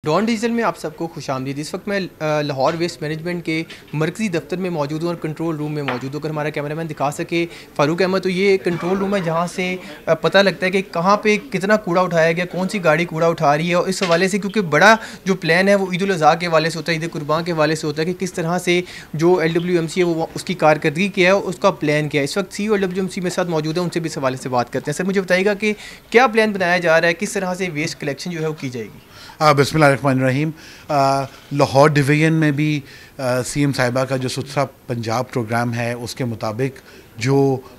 Dawn digital میں آپ سب کو خوش آمدید. اس وقت میں لاہور ویسٹ مینجمنٹ کے مرکزی دفتر میں موجود ہوں اور کنٹرول روم میں موجود ہوں. اگر ہمارا کیمرہ مین دکھا سکے فاروق احمد, تو یہ کنٹرول روم ہے جہاں سے پتہ لگتا ہے کہ کہاں پہ کتنا کوڑا اٹھایا گیا, کون سی گاڑی کوڑا اٹھا رہی ہے. اور اس حوالے سے کیونکہ بڑا جو پلان ہے وہ عید الاضحیٰ کے حوالے سے ہوتا ہے, عید قربان کے حوالے سے ہوتا ہے کہ کس طرح سے جو LWMC ہے وہ اس کی کارکردگی کیا ہے, اس کا پلان کیا ہے. اس وقت CEO LWMC میرے ساتھ موجود ہے, ان سے بھی اس حوالے سے بات کرتے ہیں. سر مجھے بتائیے گا کہ کیا پلان بنایا جا رہا ہے, کس طرح سے ویسٹ کلیکشن جو ہے وہ کی جائے گی. بسم اللہ الرحمن الرحیم. لاہور ڈویژن میں بھی CM صاحبہ کا جو ستھرا پنجاب پروگرام ہے اس کے مطابق جو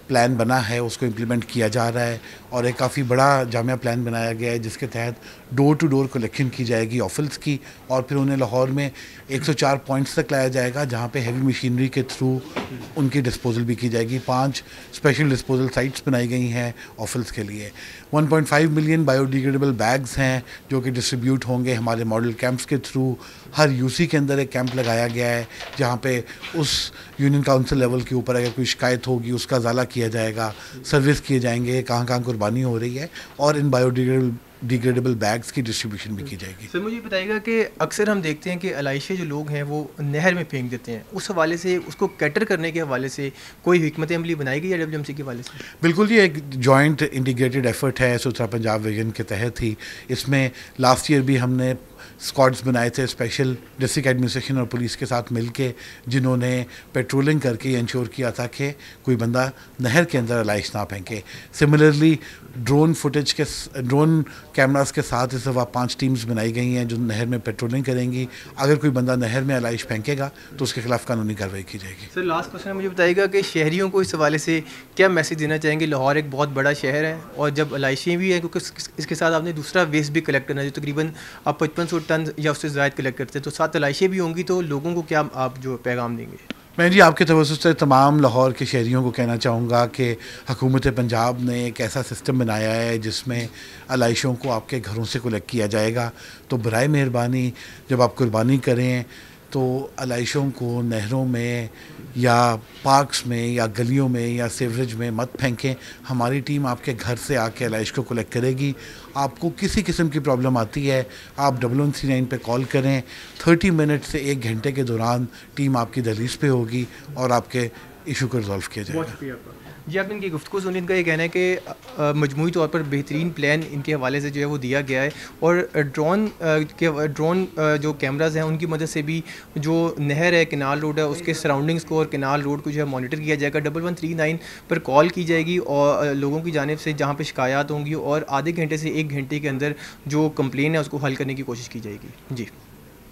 پلان بنا ہے اس کو امپلیمنٹ کیا جا رہا ہے, اور ایک کافی بڑا جامع پلان بنایا گیا ہے جس کے تحت ڈور ٹو ڈور کلیکشن کی جائے گی آفلس کی, اور پھر انہیں لاہور میں 104 پوائنٹس تک لایا جائے گا جہاں پہ ہیوی مشینری کے تھرو ان کی ڈسپوزل بھی کی جائے گی. 5 اسپیشل ڈسپوزل سائٹس بنائی گئی ہیں آفلس کے لیے. 1.5 ملین بایو ڈیگریڈیبل بیگز ہیں جو کہ ڈسٹریبیوٹ ہوں گے ہمارے ماڈل کیمپس کے تھرو. ہر UC کے اندر ایک کیمپ لگایا گیا ہے جہاں پہ اس یونین کاؤنسل لیول کے اوپر اگر کوئی شکایت ہوگی اس کا ازالہ کیا جائے گا, سروس کیے جائیں گے کہاں کہاں قربانی ہو رہی ہے, اور ان بایو ڈیگریڈیبل بیگز کی ڈسٹریبیوشن بھی کی جائے گی. سر مجھے بتائیے گا کہ اکثر ہم دیکھتے ہیں کہ علائشے جو لوگ ہیں وہ نہر میں پھینک دیتے ہیں, اس حوالے سے اس کو کیٹر کرنے کے حوالے سے کوئی حکمت عملی بنائی گئی ہے LWMC کے حوالے سے؟ بالکل, یہ ایک جوائنٹ انٹیگریٹڈ ایفرٹ ہے ستھرا پنجاب ویژن کے تحت ہی. اس میں لاسٹ ایئر بھی ہم نے اسکواڈس بنائے تھے اسپیشل ڈسٹرکٹ ایڈمنسٹریشن اور پولیس کے ساتھ مل کے, جنہوں نے پیٹرولنگ کر کے یہ انشور کیا تھا کہ کوئی بندہ نہر کے اندر علائش نہ پھینکے. سملرلی ڈرون کیمراز کے ساتھ اس دفعہ 5 ٹیمز بنائی گئی ہیں جو نہر میں پیٹرولنگ کریں گی. اگر کوئی بندہ نہر میں علائش پھینکے گا تو اس کے خلاف قانونی کارروائی کی جائے گی. سر لاسٹ کوشچن مجھے بتائیے گا کہ شہریوں کو اس حوالے سے کیا میسیج دینا چاہیں گے؟ لاہور ایک بہت بڑا شہر ہے اور جب علائشیں بھی ہیں, کیونکہ اس کے ساتھ آپ نے دوسرا ویسٹ بھی کلیکٹ کرنا ہے جو تقریباً آپ 5500 ٹن یا اس سے زائد کلیکٹ کرتے ہیں, تو ساتھ علائشیں بھی ہوں گی, تو لوگوں کو کیا آپ جو پیغام دیں گے؟ میں جی آپ کے توسط سے تمام لاہور کے شہریوں کو کہنا چاہوں گا کہ حکومت پنجاب نے ایک ایسا سسٹم بنایا ہے جس میں علائشوں کو آپ کے گھروں سے کلیکٹ کیا جائے گا. تو برائے مہربانی جب آپ قربانی کریں تو علائشوں کو نہروں میں یا پارکس میں یا گلیوں میں یا سیوریج میں مت پھینکیں. ہماری ٹیم آپ کے گھر سے آ کے علائش کو کلیکٹ کرے گی. آپ کو کسی قسم کی پرابلم آتی ہے آپ 1139 پہ کال کریں, 30 منٹ سے 1 گھنٹے کے دوران ٹیم آپ کی دہلیز پہ ہوگی اور آپ کے ایشو کو ریزالو کیا جائے گا. جی, آپ ان کی گفتگو سن ان کا یہ کہنا ہے کہ مجموعی طور پر بہترین پلان ان کے حوالے سے جو ہے وہ دیا گیا ہے, اور ڈرون جو کیمراز ہیں ان کی مدد سے بھی جو نہر ہے, کینال روڈ ہے, اس کے سراؤنڈنگس کو اور کینال روڈ کو جو ہے مانیٹر کیا جائے گا. 1139 پر کال کی جائے گی اور لوگوں کی جانب سے جہاں پہ شکایات ہوں گی, اور آدھے گھنٹے سے 1 گھنٹے کے اندر جو کمپلین ہے اس کو حل کرنے کی کوشش کی جائے گی. جی.